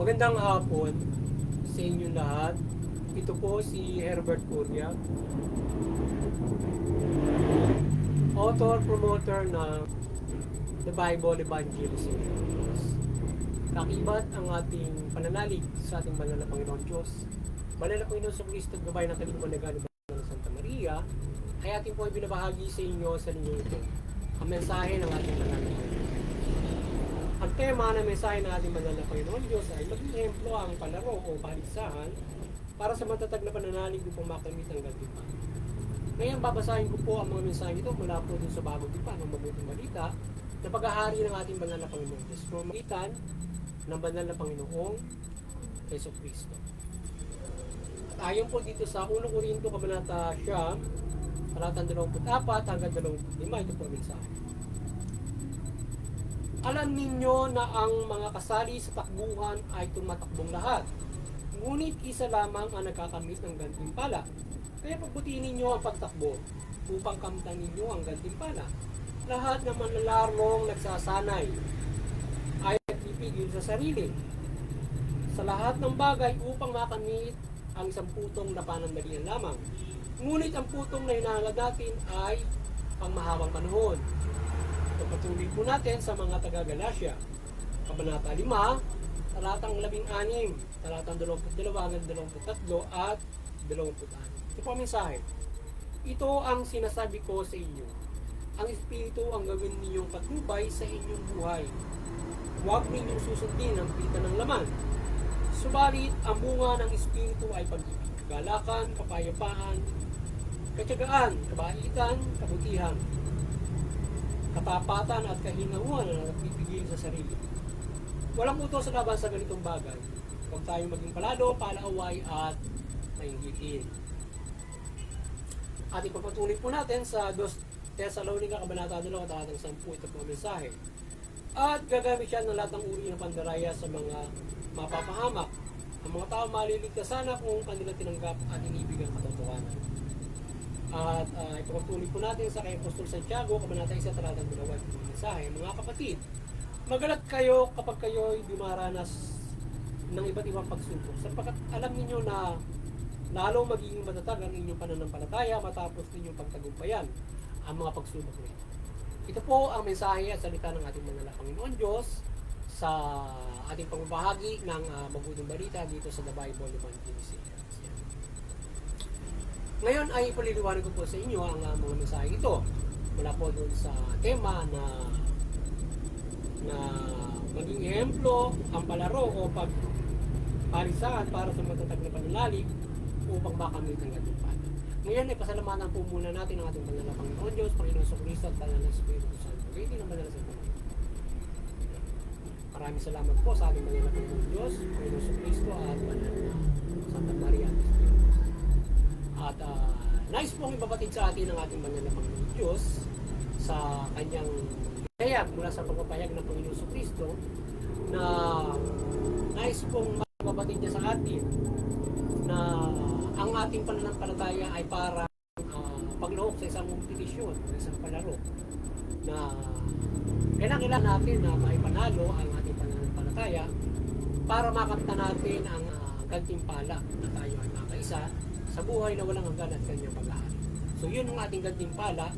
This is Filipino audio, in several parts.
Magandang hapon sa inyo lahat. Ito po si Herbert Curia, author, promoter ng The Bible Evangelism. Kakibat ang ating pananalig sa ating banal na Panginoon Diyos. Banal na Panginoon sa Kristo, gabay ng kalingkuhan na galing ng Santa Maria, ay ating po ibinabahagi sa inyo sa ninyo ito. Ang mensahe ng ating banal na Panginoon. Ang tema ng mensahe ng ating banal na Panginoon Diyos ay maging ehemplo ang palaro o paligsahan para sa matatag na pananalig upang makamit ang gantimpala. Ngayon babasahin ko po ang mga mensahe ito mula po dun sa bagong tipan ng mabuting balita na paghahari ng ating banal na Panginoon Diyos. Pamamagitan ng banal na Panginoong Yeso Kristo. At ayon po dito sa 1 Corinto Kabanata 9, talatang 24 hanggang 25, ito po ang mensahe. Alam ninyo na ang mga kasali sa takbuhan ay tumatakbong lahat. Ngunit isa lamang ang nagkakamit ng gantimpala. Kaya pagbutihin ninyo ang pagtakbo upang kamtan ninyo ang gantimpala. Lahat ng manlalarong nagsasanay ay pipigil sa sarili. Sa lahat ng bagay upang makamit ang isang putong na panandalian lamang. Ngunit ang putong na hinahangad natin ay ang mahabang panahon. Patuloy po natin sa mga taga-Galacia. Kabanata 5, talatang 16, talatang 22 hanggang 23 at 26. Ito po ang mensahe. Ito ang sinasabi ko sa inyo. Ang Espiritu ang gawin ninyong patnubay sa inyong buhay. Huwag ninyong susundin ang pita ng laman. Subalit, ang bunga ng Espiritu ay pag-ibig, kagalakan, kapayapaan, katyagaan, kabaitan, kabutihan, katapatan at kahinanguan na nagpipigil sa sarili. Walang utos sa laban sa ganitong bagay. Huwag tayong maging palalo, palaaway at mainggitin. At ipapatuloy po natin sa 2 Thessalonica Kabanata 2, talatang 10, ito po ang mensahe. At gagamit siya ng lahat ng uri ng pandaraya sa mga mapapahamak. Ang mga tao maliligtas sana kung kanila tinanggap at inibig ang katotohanan. At ipapatuloy po natin sa kay Apostol Santiago, Kabanata 1, talatang 2, mensahe. Mga kapatid, magalat kayo kapag kayo'y dumaranas ng iba't ibang pagsubok, sapagkat alam niyo na lalong magiging matatag ang inyong pananampalataya matapos ninyong pagtagumpayan ang mga pagsubok na ito. Ito po ang mensahe at salita ng ating banal na Panginoon Diyos sa ating pagbabahagi ng mabuting balita dito sa The Bible Evangelism. Ngayon ay ipaliliwanag ko po sa inyo ang mga mensahe ito. Mula po doon sa tema na maging ehemplo, ang palaro o pagparisahan para sa matatag na pananalig upang makamit ang gantimpala. Ngayon ay pasalamatan po muna natin ang ating banal na Panginoon Diyos, Panginoon sa Kristo at banal na Espiritu Santo. Hindi ng banal sa Panginoon. Maraming salamat po sa ating banal na Panginoon Diyos, Panginoon sa Kristo at banal na Santa Maria. At nais pong ibabatid sa atin ang ating banal na Panginoon Diyos sa kanyang pahayag mula sa pagpapahayag ng Panginoon sa Kristo na nais pong mababatid niya sa atin na ang ating pananampalataya ay para pagluhok sa isang kompetisyon, sa isang palaro na kailangan natin na maipanalo ang ating pananampalataya para makamta natin ang gantimpala na tayo ay makaisa sa buhay na walang hanggan at kanyang pag-aari. So yun ang ating gantimpala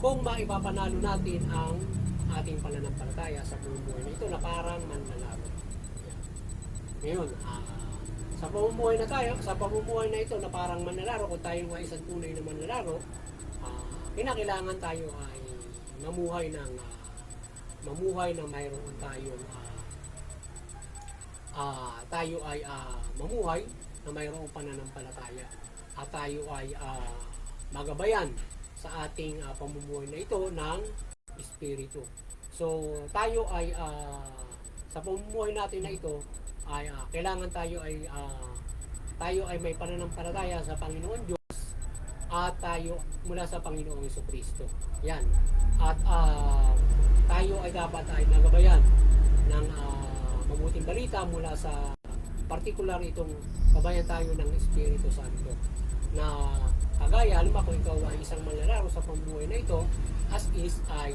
kung maipapanalo natin ang ating pananampalataya sa pamumuhay na ito na parang manlalaro. Ngayon, sa pamumuhay na ito na parang manlalaro, kung tayo ay isang tunay na manlalaro, kinakailangan tayo ay mamuhay ng mayroon tayong tayo ay mamuhay na mayroong pananampalataya at tayo ay magabayan sa ating pamumuhay na ito ng Espiritu. So tayo ay sa pamumuhay natin na ito ay kailangan tayo ay may pananampalataya sa Panginoon Diyos at tayo mula sa Panginoong Jesucristo. Yan. At tayo ay dapat ay nagabayan ng mabuting balita mula sa particular itong kabayan tayo ng Espiritu Santo na kagaya, alam kung ikaw ay isang manlalaro sa pamumuhay na ito, as is ay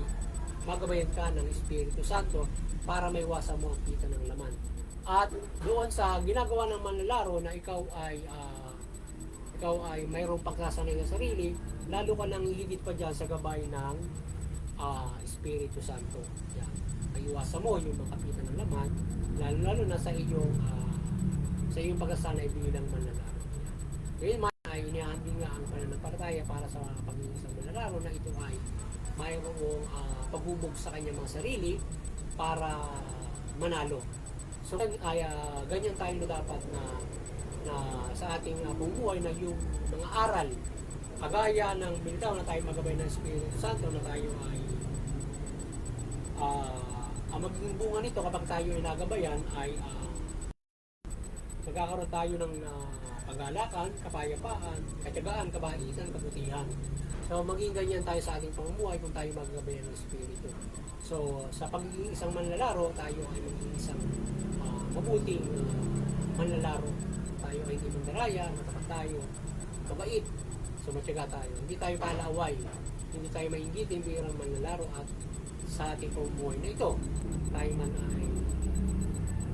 magabayan ka ng Espiritu Santo para maiwasan mo ang kita ng laman. At doon sa ginagawa ng manlalaro na ikaw ay mayroong pagsasanay sa sarili, lalo ka nang higit pa dyan sa gabay ng Espiritu Santo. Yan. Ay iwasan mo yung makapitan ng laman, lalo na sa iyong pagsasanay bilang manlalaro. Ngayon man ay inihahanding nga ang pananampalataya para sa pagiging isang manlalaro na ito ay mayroong paghubog sa kanyang mga sarili para manalo. So ganyan tayo na dapat na sa ating buhay na yung mga aral kagaya ng bilitaw na tayo magabay ng Espiritu Santo na tayo ay ang magiging bunga nito kapag tayo ay nagabayan ay magkakaroon tayo ng pagalakan, kapayapaan, katiyagaan, kabaitan, kabutihan. So maging ganyan tayo sa ating pamumuhay kung tayo magagabayan ng Espiritu. So sa pagiging isang manlalaro, tayo ay magiging isang mabuting manlalaro. Tayo ay hindi mandaraya, matapat tayo, mabait, so matyaga tayo. Hindi tayo palaaway, hindi tayo mainggitin bilang manlalaro at sa ating pamumuhay na ito. Tayo man ay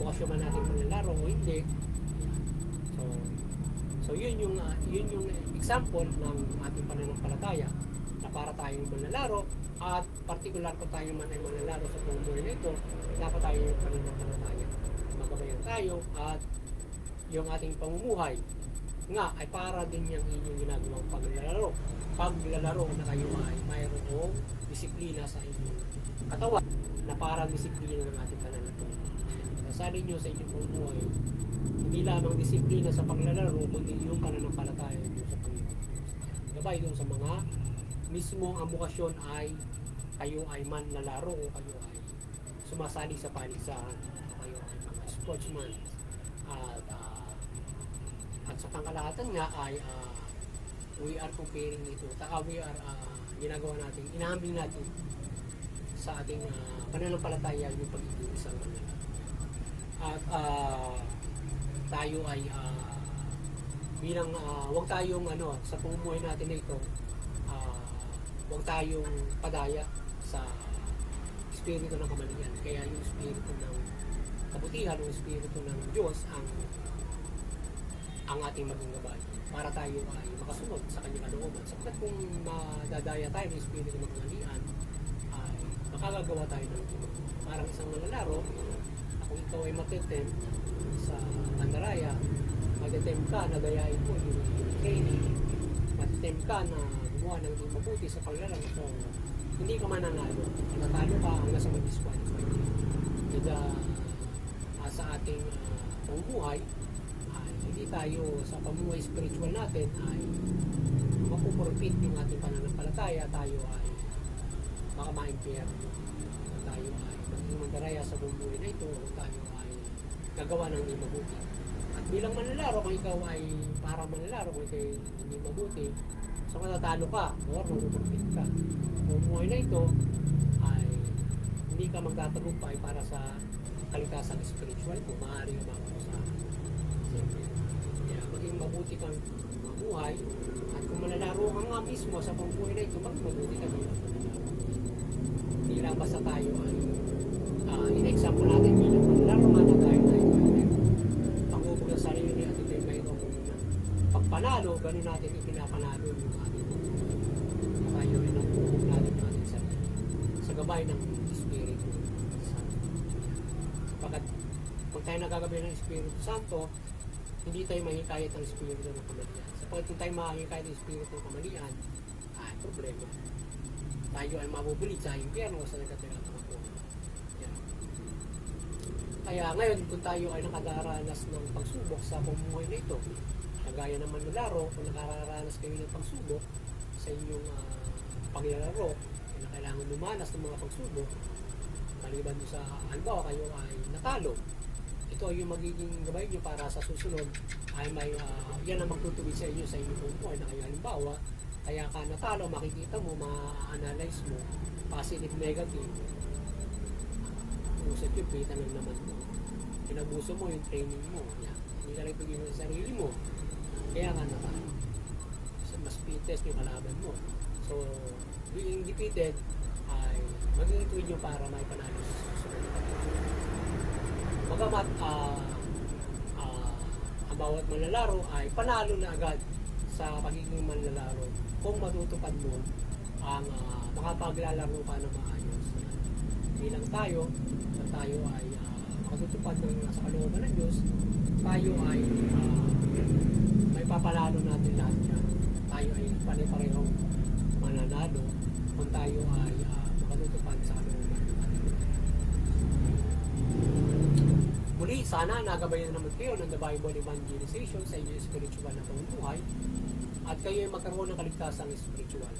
bukasyon man natin manlalaro o hindi. So yun yung example ng ating pananampalataya na para tayong manlalaro at partikular kung tayo man ay manlalaro sa pamumuhay na ito, dapat tayo yung pananampalataya. Magabayan tayo at yung ating pamumuhay nga ay para din yung inyong ginagawang paglalaro na kayo ay mayroong disiplina sa inyong katawan na parang disiplina ng ating pananampalataya. Sasabi nyo sa inyong pamumuhay, hindi lamang disiplina sa paglalaro kundi yung pananampalataya nyo sa Panginoon. Gabay doon sa mga mismong ang bukasyon ay kayo ay manlalaro o kayo ay sumasali sa palisahan, kayo ay mga sportsman at sa pangkalahatan nga ay we are comparing ito, we are ginagawa natin, inahambing natin sa ating pananampalataya yung pagiging isang manlalaro. At tayo ay bilang wag tayong sa pamumuhay natin na ito, wag tayong padaya sa espiritu ng kamalian. Kaya yung espiritu ng kabutihan, yung espiritu ng Diyos ang ating maging gabay para tayo ay makasunod sa kanyang kalooban. Sapagkat kung madadaya tayo ng espiritu ng kamalian, ay makagagawa tayo ng parang isang manlalaro. Kung ikaw ay matitem sa pandaraya, matitem ka na dayain mo yung training, matitem ka na gumawa ng hindi mabuti sa paglalaro, so hindi ka mananalo. Natalo ka hanggang sa mag-disqualify. Kaya sa ating pamumuhay, hindi tayo sa pamumuhay spiritual natin ay mapupurpit yung ating pananampalataya, tayo ay baka ma-impyerno. Tayo ay maging mandaraya sa pamumuhay na ito, tayo ay nagawa ng hindi mabuti. At bilang manlalaro, kung ikaw ay para manlalaro, kung ikaw hindi mabuti, so matatalo ka or mapupurpit ka. Pamumuhay na ito ay hindi ka magtatagumpay para sa kalikasan spiritual mo, maaaring makukusahan. Kaya maging mabuti kang mamuhay at kung manlalaro ka nga mismo sa pamumuhay na ito, maging mabuti ka bilang manlalaro. Hindi lang basta tayo ay in-example natin bilang manlalaro nga na tayo na pangubog ng sarili at ito yung mayroong pagpanalo, ganun natin ipinapanalo yung ating tayo rin ang pangubog natin yung ating sarili sa gabay ng Espiritu Santo. Pagkat kung tayo nagagabay ng Espiritu Santo, hindi tayo mahikayat ng Espiritu ng kamalian. Sapagkat kung tayo mahikayat ng Espiritu ng kamalian, ay problema. Tayo ay mabubulit sa impyerno o sa nagkatilang mga. Kaya ngayon, kung tayo ay nakadaranas ng pagsubok sa pamumuhay na ito, kagaya naman ng laro, kung nakaranas kayo ng pagsubok sa inyong paglalaro, na kailangan lumanas ng mga pagsubok, maliban sa halimbawa kayo ay natalo, ito ay yung magiging gabay nyo para sa susunod ay may yan ang magtutuwid sa inyo sa inyong pamumuhay na kayo halimbawa, kaya ka natalo, makikita mo, ma-analyze mo, positive, negative, usap yung pita ng naman mo. Pinabuso mo yung training mo. Yan. Hindi ka lang pagiging sa sarili mo. Kaya nga natalo. So, mas fittest yung kalaban mo. So, being defeated ay maging tuwid yung para may panalo sa susunod. Bagamat ang bawat manlalaro ay panalo na agad sa pagiging manlalaro kung matutupad mo ang makapaglalaro ka ng maayos. Hindi lang tayo ay makatutupad ng sa kalooban ng Diyos, tayo ay may papalalo natin lahat yan. Tayo ay pare-parehong mananalo kung tayo ay makatutupad sa kalooban ng ating Diyos. Muli, sana nagabayan naman kayo ng The Bible Evangelization sa inyong spiritual na pamumuhay at kayo ay magkaroon ng kaligtasang spiritual.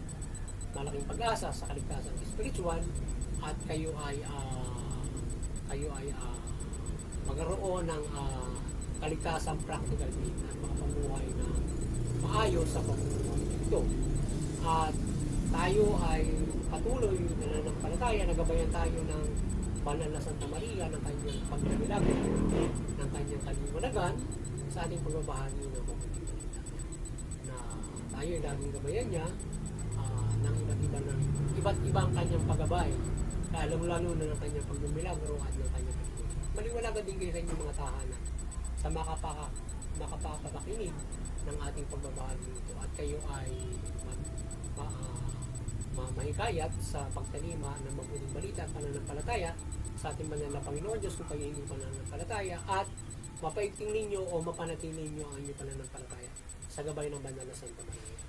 Malaking pag-asa sa kaligtasang spiritual at kayo ay magkaroon ng kaligtasang practical din at makapamuhay na maayos sa pamumuhay ito. At tayo ay patuloy na nananampalataya, nagabayan tayo ng Banal na Santa Maria ng kanyang pagkamilago, ng kanyang kaliwanagan sa ating pagbabahagi ng mabuting balita. Na tayo ay laging gabayan niya ng iba't ibang kanyang paggabay, lalo na ng kanyang pagmamilagro at ng kanyang pagmamilagro. Maliwanagan din kayo sa inyong mga tahanan sa makapapakinig ng ating pagbabahagi nito at kayo ay mahikayat sa pagtalima ng mabuting balita at pananampalataya sa ating banal na Panginoon Diyos kung kayo hindi pananampalataya at mapaigting ninyo o mapanatili ninyo ang inyong pananampalataya sa gabay ng banal na Santa Maria.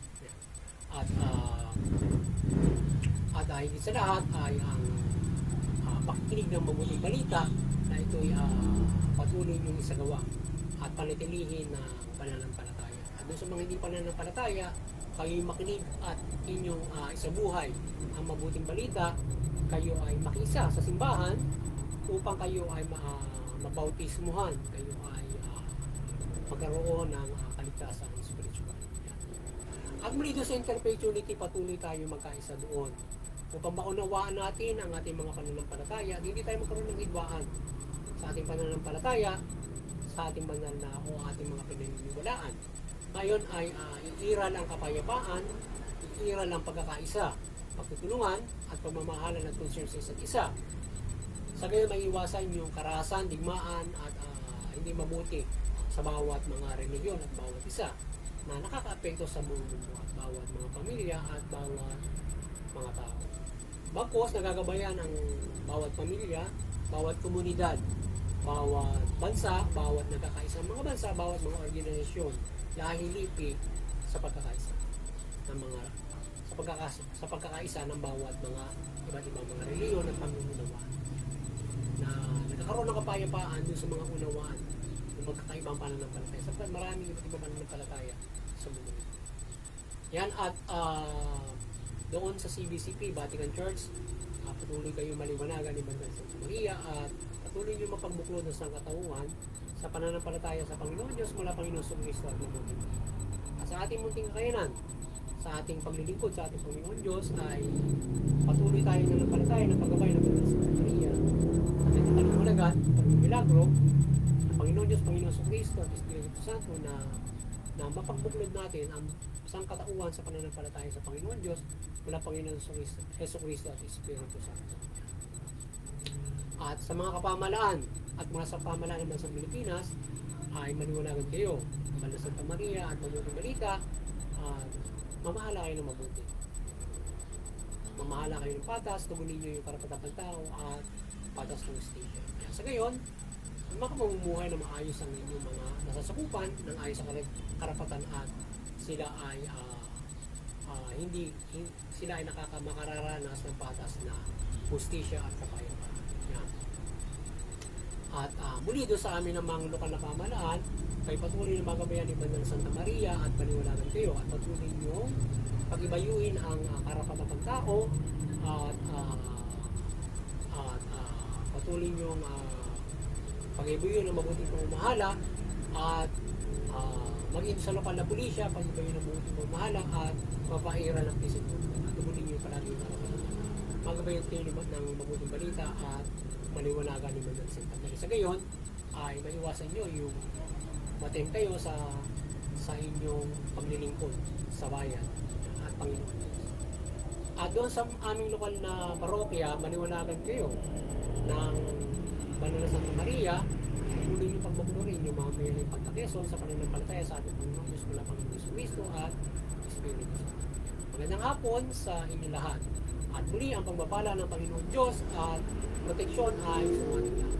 At higit sa lahat ay ang pakikinig ng mabuting balita na ito'y patuloy niyong isagawa at panatilihin na pananampalataya. At doon sa mga hindi pananampalataya, kayo'y makinig at inyong isabuhay ang mabuting balita, kayo ay makisa sa simbahan upang kayo ay mabautismuhan, kayo ay magkaroon ng kaligtasang spiritual. At muli doon sa Interfaith Unity, patuloy tayo magkaisa doon upang maunawaan natin ang ating mga pananampalataya. Hindi tayo magkaroon ng hidwaan sa ating pananampalataya, sa ating banal na o ating mga pinaniniwalaan. Ngayon ay iiral ang kapayapaan, iiral ang pagkakaisa, pagtutulungan at pagmamahalan ng concern sa isa't isa. Sa gayon may iwasan yung karahasan, digmaan at hindi mabuti sa bawat mga religiyon at bawat isa na nakakaapekto sa mundo at bawat mga pamilya at bawat mga tao. Bagkus nagagabayan ang bawat pamilya, bawat komunidad, bawat bansa, bawat nagkakaisang mga bansa, bawat mga organisasyon lahilipi sa pagkakaisa ng mga sa pagkakaisa ng bawat mga iba't ibang mga reliyon at pangununawaan na nagkakaroon ng kapayapaan dun sa mga unawaan ng magkakaibang pananampalataya sapagkat maraming iba't ibang pananampalataya sa mundo. Yan at doon sa CBCP, Vatican Church, patuloy kayo maliwanagan ni Banal Santa Maria at patuloy nyo mapagbuklod ng sangkatauhan sa pananampalataya sa Panginoon Diyos mula Panginoon Kristo at mabuting. At sa ating munting kakayanan, sa ating paglilingkod sa ating Panginoon Diyos ay patuloy tayo ng nampalataya ng paggabay ng Banal Santa Maria at ito kaliwanagan, pagmimilagro ng Panginoon Diyos, Panginoon Kristo at Espiritu Santo na mapagbuklod natin ang sangkatauhan sa pananampalataya sa Panginoon Diyos mula Panginoon Hesus Kristo at Espiritu Santo. At sa mga kapamalaan at mula sa pamalaan naman sa Pilipinas ay maniwanagan kayo ng Banal Santa Maria at mabuting balita at mamahala kayo ng mabuti. Mamahala kayo ng patas, tugunin nyo yung karapatang tao at patas ng station. Sa gayon, makamamumuhay na maayos ang inyong mga nasasakupan ng ayos sa karapatan at sila ay sila ay makararanas ng patas na hustisya at kapayapaan. Yan. At muli doon sa amin namang lokal na pamahalaan, kayo patuloy na magabayan ni Banal Santa Maria at paniwalagan kayo at patuloy nyo pag-ibayuin ang karapatan ng tao at patuloy nyo pag-ibayuin ang mabuting pamamahala at maging sa lokal na pulisya, pag-ibayuin ang mabuting pamamahala at mapairan ng pisit mo at tumunin nyo palagi yung karapatan. Magabayan kayo ng mabuting balita at maliwanagan ni Banal Santa Maria. Sa gayon ay maiwasan nyo yung matem kayo sa inyong paglilingkod sa bayan at Panginoon. At doon sa aming lokal na parokya, maliwanagan kayo ng Banal na Santa Maria, tuloy niyo pagmamunurin yung mga may pagkakeson sa pananampalataya sa ating Panginoon Diyos mula Panginoon Kristo at Espiritu Santo. Magandang hapon sa inyo lahat. At muli ang pagbabala ng Panginoon Diyos at proteksyon ay sa ating lahat.